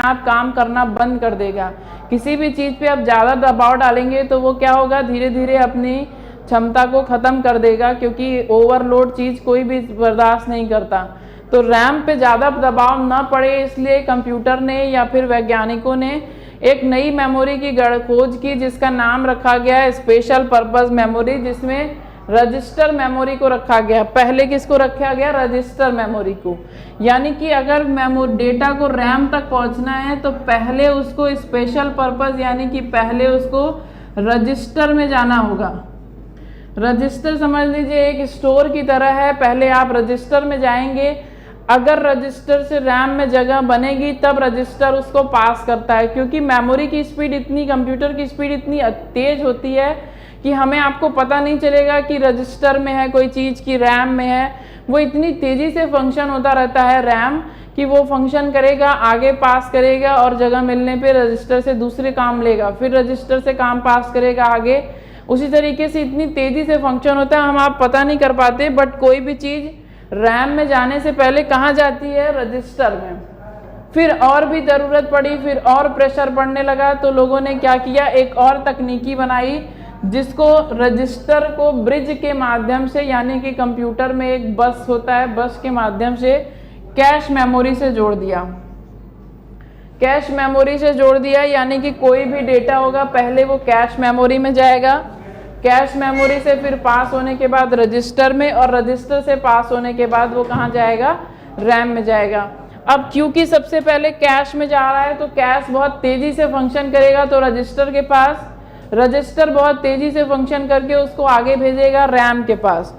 आप काम करना बंद कर देगा। किसी भी चीज़ पे आप ज़्यादा दबाव डालेंगे तो वो क्या होगा, धीरे धीरे अपनी क्षमता को ख़त्म कर देगा, क्योंकि ओवरलोड चीज़ कोई भी बर्दाश्त नहीं करता। तो रैम पे ज़्यादा दबाव ना पड़े इसलिए कंप्यूटर ने या फिर वैज्ञानिकों ने एक नई मेमोरी की खोज की, जिसका नाम रखा गया है स्पेशल पर्पस मेमोरी, जिसमें रजिस्टर मेमोरी को रखा गया। पहले किसको रखा गया, रजिस्टर मेमोरी को। यानी कि अगर डेटा को रैम तक पहुंचना है तो पहले उसको स्पेशल पर्पस यानी कि पहले उसको रजिस्टर में जाना होगा। रजिस्टर समझ लीजिए एक स्टोर की तरह है, पहले आप रजिस्टर में जाएंगे, अगर रजिस्टर से रैम में जगह बनेगी तब रजिस्टर उसको पास करता है, क्योंकि मेमोरी की स्पीड इतनी, कंप्यूटर की स्पीड इतनी तेज होती है कि हमें आपको पता नहीं चलेगा कि रजिस्टर में है कोई चीज़ की रैम में है। वो इतनी तेज़ी से फंक्शन होता रहता है रैम कि वो फंक्शन करेगा, आगे पास करेगा और जगह मिलने पे रजिस्टर से दूसरे काम लेगा, फिर रजिस्टर से काम पास करेगा आगे। उसी तरीके से इतनी तेज़ी से फंक्शन होता है, हम आप पता नहीं कर पाते। बट कोई भी चीज़ रैम में जाने से पहले कहाँ जाती है, रजिस्टर में। फिर और भी ज़रूरत पड़ी, फिर और प्रेशर पड़ने लगा, तो लोगों ने क्या किया, एक और तकनीकी बनाई जिसको रजिस्टर को ब्रिज के माध्यम से, यानी कि कंप्यूटर में एक बस होता है, बस के माध्यम से कैश मेमोरी से जोड़ दिया। कैश मेमोरी से जोड़ दिया यानी कि कोई भी डेटा होगा पहले वो कैश मेमोरी में जाएगा, कैश मेमोरी से फिर पास होने के बाद रजिस्टर में, और रजिस्टर से पास होने के बाद वो कहाँ जाएगा, रैम में जाएगा। अब क्योंकि सबसे पहले कैश में जा रहा है तो कैश बहुत तेज़ी से फंक्शन करेगा, तो रजिस्टर के पास, रजिस्टर बहुत तेज़ी से फंक्शन करके उसको आगे भेजेगा रैम के पास।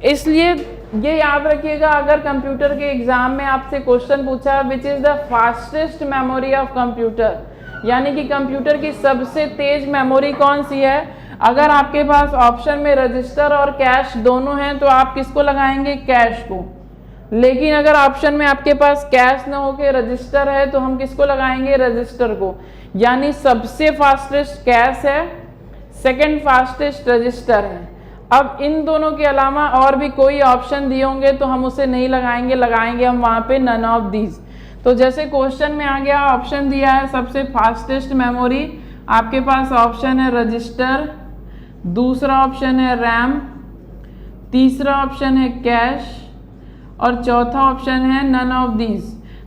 इसलिए ये याद रखिएगा, अगर कंप्यूटर के एग्जाम में आपसे क्वेश्चन पूछा which is the fastest memory of computer, यानी कि कंप्यूटर की सबसे तेज मेमोरी कौन सी है, अगर आपके पास ऑप्शन में रजिस्टर और कैश दोनों हैं तो आप किसको लगाएंगे, कैश को। लेकिन अगर ऑप्शन में आपके पास कैश ना हो के रजिस्टर है तो हम किसको लगाएंगे, रजिस्टर को। यानी सबसे फास्टेस्ट कैश है, सेकंड फास्टेस्ट रजिस्टर है। अब इन दोनों के अलावा और भी कोई ऑप्शन दिए होंगे तो हम उसे नहीं लगाएंगे, लगाएंगे हम वहाँ पे नन ऑफ दीज। तो जैसे क्वेश्चन में आ गया, ऑप्शन दिया है सबसे फास्टेस्ट मेमोरी, आपके पास ऑप्शन है रजिस्टर, दूसरा ऑप्शन है रैम, तीसरा ऑप्शन है कैश और चौथा ऑप्शन है नन ऑफ दीज।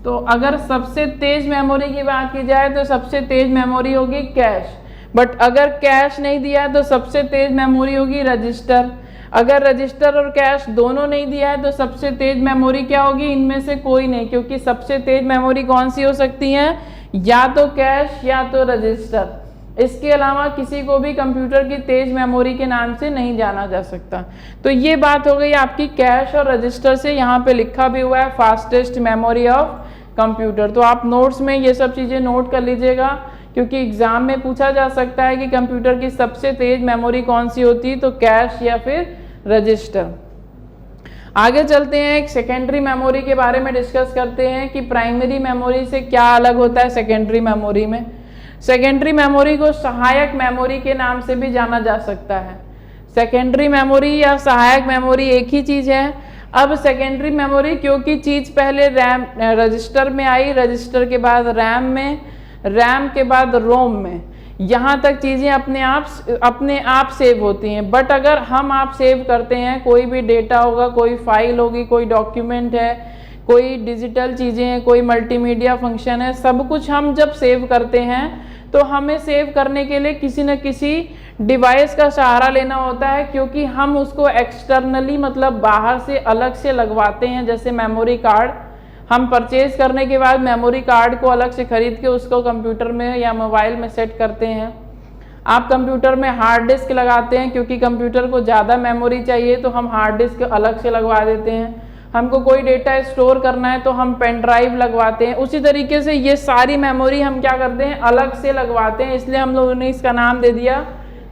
तो अगर सबसे तेज मेमोरी की बात की जाए तो सबसे तेज मेमोरी होगी कैश, बट अगर कैश नहीं दिया है तो सबसे तेज मेमोरी होगी रजिस्टर। अगर रजिस्टर और कैश दोनों नहीं दिया है तो सबसे तेज मेमोरी क्या होगी, इनमें से कोई नहीं, क्योंकि सबसे तेज मेमोरी कौन सी हो सकती है, या तो कैश या तो रजिस्टर। इसके अलावा किसी को भी कंप्यूटर की तेज मेमोरी के नाम से नहीं जाना जा सकता। तो ये बात हो गई आपकी कैश और रजिस्टर से। यहाँ पे लिखा भी हुआ है फास्टेस्ट मेमोरी ऑफ कंप्यूटर। तो आप नोट्स में ये सब चीज़ें नोट कर लीजिएगा, क्योंकि एग्जाम में पूछा जा सकता है कि कंप्यूटर की सबसे तेज मेमोरी कौन सी होती है, तो कैश या फिर रजिस्टर। आगे चलते हैं, एक सेकेंडरी मेमोरी के बारे में डिस्कस करते हैं कि प्राइमरी मेमोरी से क्या अलग होता है सेकेंडरी मेमोरी में। सेकेंडरी मेमोरी को सहायक मेमोरी के नाम से भी जाना जा सकता है। सेकेंडरी मेमोरी या सहायक मेमोरी एक ही चीज़ है। अब सेकेंडरी मेमोरी क्योंकि चीज़ पहले रैम रजिस्टर में आई, रजिस्टर के बाद रैम में, रैम के बाद रोम में, यहाँ तक चीज़ें अपने आप सेव होती हैं। बट अगर हम आप सेव करते हैं, कोई भी डेटा होगा, कोई फाइल होगी, कोई डॉक्यूमेंट है, कोई डिजिटल चीज़ें हैं, कोई मल्टीमीडिया फंक्शन है, सब कुछ हम जब सेव करते हैं तो हमें सेव करने के लिए किसी न किसी डिवाइस का सहारा लेना होता है, क्योंकि हम उसको एक्सटर्नली मतलब बाहर से अलग से लगवाते हैं। जैसे मेमोरी कार्ड, हम परचेज करने के बाद मेमोरी कार्ड को अलग से खरीद के उसको कंप्यूटर में या मोबाइल में सेट करते हैं। आप कंप्यूटर में हार्ड डिस्क लगाते हैं, क्योंकि कंप्यूटर को ज़्यादा मेमोरी चाहिए तो हम हार्ड डिस्क अलग से लगवा देते हैं। हमको कोई डेटा स्टोर करना है तो हम पेन ड्राइव लगवाते हैं। उसी तरीके से ये सारी मेमोरी हम क्या करते हैं, अलग से लगवाते हैं, इसलिए हम लोगों ने इसका नाम दे दिया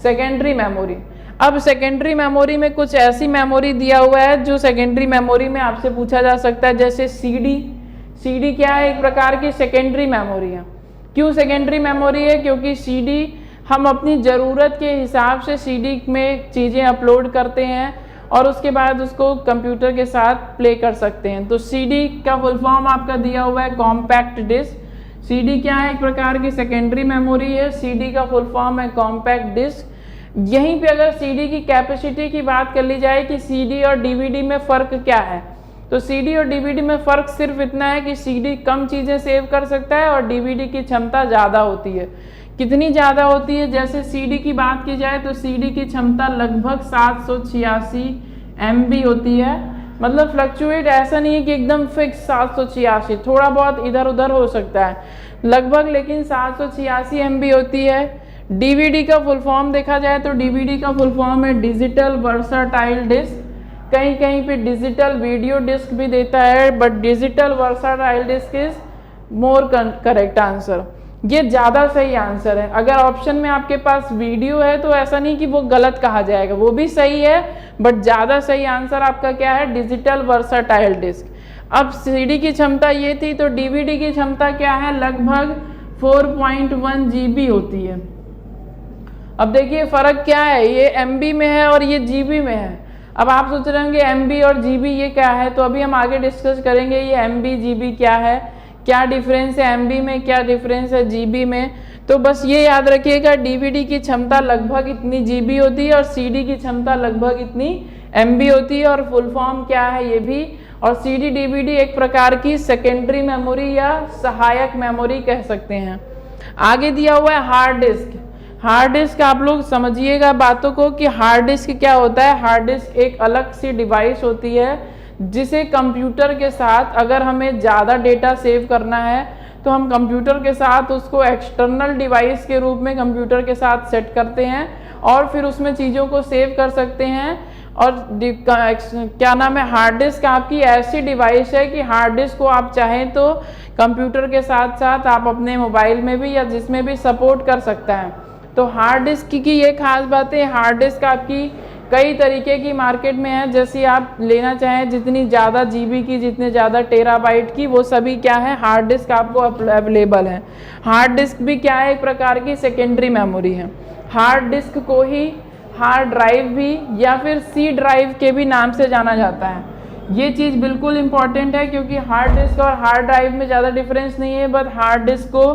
सेकेंडरी मेमोरी। अब सेकेंडरी मेमोरी में कुछ ऐसी मेमोरी दिया हुआ है जो सेकेंडरी मेमोरी में आपसे पूछा जा सकता है, जैसे सीडी। सीडी क्या है, एक प्रकार की सेकेंडरी मेमोरी है। क्यों सेकेंडरी मेमोरी है, क्योंकि सीडी हम अपनी ज़रूरत के हिसाब से सीडी में चीज़ें अपलोड करते हैं और उसके बाद उसको कंप्यूटर के साथ प्ले कर सकते हैं। तो सीडी का फुल फॉर्म आपका दिया हुआ है कॉम्पैक्ट डिस्क। सीडी क्या है? एक प्रकार की सेकेंडरी मेमोरी है। सीडी का फुल फॉर्म है कॉम्पैक्ट डिस्क। यहीं पे अगर सीडी की कैपेसिटी की बात कर ली जाए कि सीडी और डीवीडी में फ़र्क क्या है, तो सीडी और डीवीडी में फ़र्क सिर्फ इतना है कि सीडी कम चीज़ें सेव कर सकता है और डीवीडी की क्षमता ज़्यादा होती है। कितनी ज़्यादा होती है? जैसे सीडी की बात की जाए तो सीडी की क्षमता लगभग 786 MB होती है। मतलब फ्लक्चुएट ऐसा नहीं है कि एकदम फिक्स 786, थोड़ा बहुत इधर उधर हो सकता है लगभग, लेकिन 786 MB होती है। डीवीडी का फुल फॉर्म देखा जाए तो डीवीडी का फुल फॉर्म है डिजिटल वर्साटाइल डिस्क। कहीं कहीं पे डिजिटल वीडियो डिस्क भी देता है, but digital versatile disc is more correct answer. ये ज़्यादा सही आंसर है। अगर ऑप्शन में आपके पास वीडियो है तो ऐसा नहीं कि वो गलत कहा जाएगा, वो भी सही है, बट ज़्यादा सही आंसर आपका क्या है? Digital versatile disc. अब सीडी की क्षमता ये थी, तो डीवीडी की क्षमता क्या है? लगभग 4.1 GB होती है। अब देखिए फ़र्क क्या है, ये MB में है और ये GB में है। अब आप सोच रहे होंगे MB और GB ये क्या है, तो अभी हम आगे डिस्कस करेंगे ये MB GB क्या है, क्या डिफरेंस है MB में, क्या डिफरेंस है GB में। तो बस ये याद रखिएगा, डीवीडी की क्षमता लगभग इतनी GB होती है और सीडी की क्षमता लगभग इतनी MB होती है। और फुल फॉर्म क्या है ये भी, और सीडी डीवीडी एक प्रकार की सेकेंडरी मेमोरी या सहायक मेमोरी कह सकते हैं। आगे दिया हुआ है हार्ड डिस्क। हार्ड डिस्क आप लोग समझिएगा बातों को कि हार्ड डिस्क क्या होता है। हार्ड डिस्क एक अलग सी डिवाइस होती है जिसे कंप्यूटर के साथ, अगर हमें ज़्यादा डेटा सेव करना है तो हम कंप्यूटर के साथ उसको एक्सटर्नल डिवाइस के रूप में कंप्यूटर के साथ सेट करते हैं और फिर उसमें चीज़ों को सेव कर सकते हैं। और क्या नाम है, हार्ड डिस्क आपकी ऐसी डिवाइस है कि हार्ड डिस्क को आप चाहें तो कंप्यूटर के साथ साथ आप अपने मोबाइल में भी या जिसमें भी सपोर्ट कर सकता है। तो हार्ड डिस्क की ये खास बात है, हार्ड डिस्क आपकी कई तरीके की मार्केट में है। जैसे आप लेना चाहें जितनी ज़्यादा GB की, जितने ज़्यादा टेराबाइट की, वो सभी क्या है, हार्ड डिस्क आपको अवेलेबल है। हार्ड डिस्क भी क्या है, एक प्रकार की सेकेंडरी मेमोरी है। हार्ड डिस्क को ही हार्ड ड्राइव भी या फिर C ड्राइव के भी नाम से जाना जाता है। ये चीज़ बिल्कुल इम्पॉर्टेंट है क्योंकि हार्ड डिस्क और हार्ड ड्राइव में ज़्यादा डिफरेंस नहीं है, बट हार्ड डिस्क को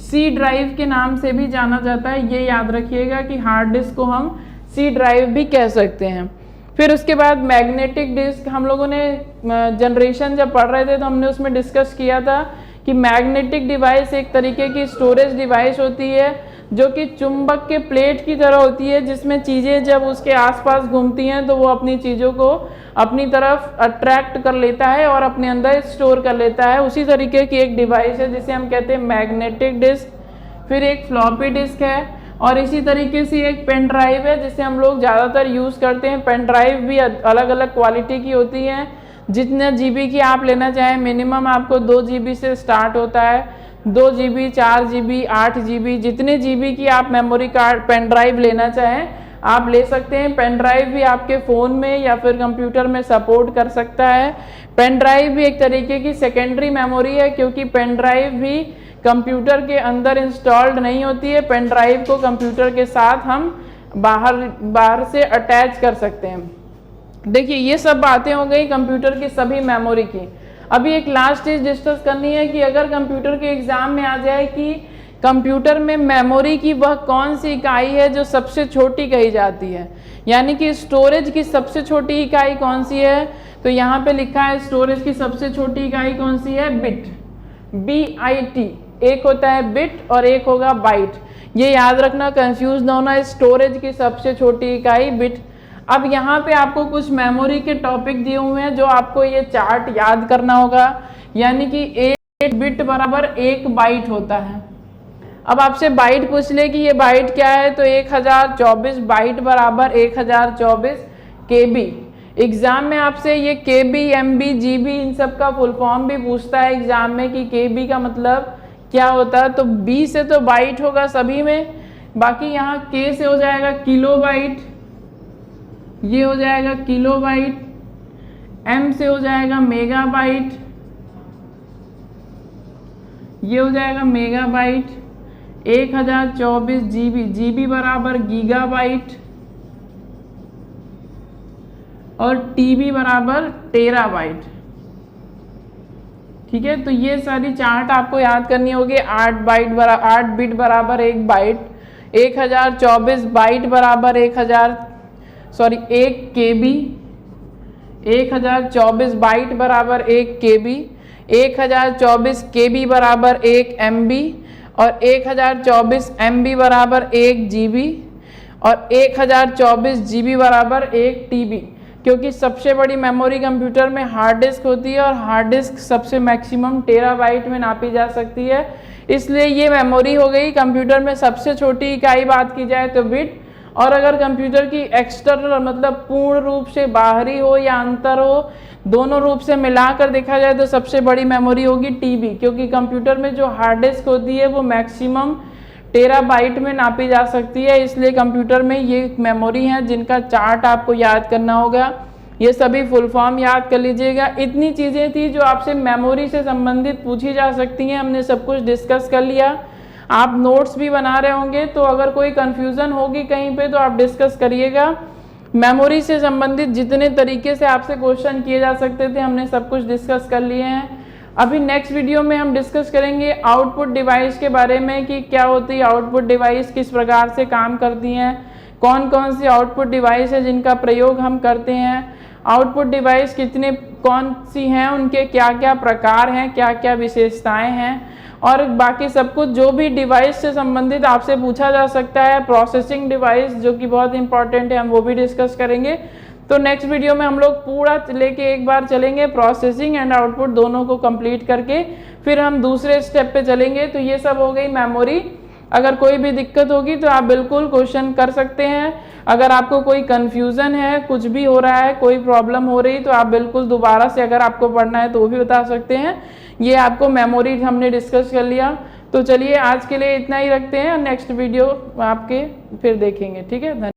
C ड्राइव के नाम से भी जाना जाता है। ये याद रखिएगा कि हार्ड डिस्क को हम C ड्राइव भी कह सकते हैं। फिर उसके बाद मैग्नेटिक डिस्क, हम लोगों ने जनरेशन जब पढ़ रहे थे तो हमने उसमें डिस्कस किया था कि मैग्नेटिक डिवाइस एक तरीके की स्टोरेज डिवाइस होती है जो कि चुंबक के प्लेट की तरह होती है, जिसमें चीज़ें जब उसके आसपास घूमती हैं तो वो अपनी चीज़ों को अपनी तरफ अट्रैक्ट कर लेता है और अपने अंदर स्टोर कर लेता है। उसी तरीके की एक डिवाइस है जिसे हम कहते हैं मैग्नेटिक डिस्क। फिर एक फ्लॉपी डिस्क है और इसी तरीके से एक पेन ड्राइव है जिसे हम लोग ज़्यादातर यूज़ करते हैं। पेन ड्राइव भी अलग अलग क्वालिटी की होती हैं। जितने GB की आप लेना चाहें, मिनिमम आपको 2 GB से स्टार्ट होता है। 2 GB, 4 GB, 8 GB, जितने GB की आप मेमोरी कार्ड पेन ड्राइव लेना चाहें आप ले सकते हैं। पेन ड्राइव भी आपके फ़ोन में या फिर कंप्यूटर में सपोर्ट कर सकता है। पेन ड्राइव भी एक तरीके की सेकेंडरी मेमोरी है क्योंकि पेन ड्राइव भी कंप्यूटर के अंदर इंस्टॉल्ड नहीं होती है। पेन ड्राइव को कंप्यूटर के साथ हम बाहर से अटैच कर सकते हैं। देखिए ये सब बातें हो गई कंप्यूटर की सभी मेमोरी की। अभी एक लास्ट चीज़ डिस्कस करनी है कि अगर कंप्यूटर के एग्ज़ाम में आ जाए कि कंप्यूटर में मेमोरी की वह कौन सी इकाई है जो सबसे छोटी कही जाती है, यानी कि स्टोरेज की सबसे छोटी इकाई कौन सी है, तो यहाँ पे लिखा है स्टोरेज की सबसे छोटी इकाई कौन सी है, बिट, BIT। एक होता है बिट और एक होगा बाइट। ये याद रखना, कंफ्यूज ना होना। स्टोरेज की सबसे छोटी इकाई बिट। अब यहाँ पे आपको कुछ मेमोरी के टॉपिक दिए हुए हैं जो आपको ये चार्ट याद करना होगा, यानी कि 8 बिट बराबर 1 बाइट होता है। अब आपसे बाइट पूछ ले कि ये बाइट क्या है, तो 1024 बाइट बराबर 1024 KB। एग्जाम में आपसे ये KB, MB, GB इन सब का फुल फॉर्म भी पूछता है एग्जाम में कि KB का मतलब क्या होता है। तो B से तो बाइट होगा सभी में, बाकी यहाँ K से हो जाएगा किलो बाइट, ये हो जाएगा किलो बाइट। M से हो जाएगा मेगा बाइट, ये हो जाएगा मेगा बाइट। 1024 GB, GB बराबर गीगा बाइट और TB बराबर टेराबाइट। ठीक है। तो ये सारी चार्ट आपको याद करनी होगी। 8 बिट बराबर 1 बाइट, 1024 बाइट बराबर 1 KB, 1024 बाइट बराबर 1 KB, 1024 KB बराबर 1 MB, और 1024 MB बराबर 1 GB, और 1024 GB बराबर 1 TB। क्योंकि सबसे बड़ी मेमोरी कंप्यूटर में हार्ड डिस्क होती है और हार्ड डिस्क सबसे मैक्सिमम टेराबाइट में नापी जा सकती है, इसलिए ये मेमोरी हो गई। कंप्यूटर में सबसे छोटी इकाई बात की जाए तो बिट, और अगर कंप्यूटर की एक्सटर्नल मतलब पूर्ण रूप से बाहरी हो या अंतर हो, दोनों रूप से मिलाकर देखा जाए तो सबसे बड़ी मेमोरी होगी TB, क्योंकि कंप्यूटर में जो हार्ड डिस्क होती है वो मैक्सिमम टेराबाइट में नापी जा सकती है, इसलिए कंप्यूटर में ये मेमोरी है जिनका चार्ट आपको याद करना होगा। ये सभी फुल फॉर्म याद कर लीजिएगा। इतनी चीज़ें थी जो आपसे मेमोरी से संबंधित पूछी जा सकती हैं, हमने सब कुछ डिस्कस कर लिया। आप नोट्स भी बना रहे होंगे, तो अगर कोई कन्फ्यूज़न होगी कहीं पे तो आप डिस्कस करिएगा। मेमोरी से संबंधित जितने तरीके से आपसे क्वेश्चन किए जा सकते थे हमने सब कुछ डिस्कस कर लिए हैं। अभी नेक्स्ट वीडियो में हम डिस्कस करेंगे आउटपुट डिवाइस के बारे में कि क्या होती है आउटपुट डिवाइस, किस प्रकार से काम करती हैं, कौन कौन सी आउटपुट डिवाइस है जिनका प्रयोग हम करते हैं, आउटपुट डिवाइस कौन सी हैं, उनके क्या क्या प्रकार हैं, क्या क्या विशेषताएं हैं, और बाकी सब कुछ जो भी डिवाइस से संबंधित आपसे पूछा जा सकता है। प्रोसेसिंग डिवाइस जो कि बहुत इंपॉर्टेंट है, हम वो भी डिस्कस करेंगे। तो नेक्स्ट वीडियो में हम लोग पूरा लेके एक बार चलेंगे, प्रोसेसिंग एंड आउटपुट दोनों को कंप्लीट करके फिर हम दूसरे स्टेप पे चलेंगे। तो ये सब हो गई मेमोरी। अगर कोई भी दिक्कत होगी तो आप बिल्कुल क्वेश्चन कर सकते हैं। अगर आपको कोई कन्फ्यूज़न है, कुछ भी हो रहा है, कोई प्रॉब्लम हो रही, तो आप बिल्कुल दोबारा से अगर आपको पढ़ना है तो वो भी बता सकते हैं। ये आपको मेमोरी हमने डिस्कस कर लिया। तो चलिए आज के लिए इतना ही रखते हैं, नेक्स्ट वीडियो आपके फिर देखेंगे। ठीक है, धन्यवाद।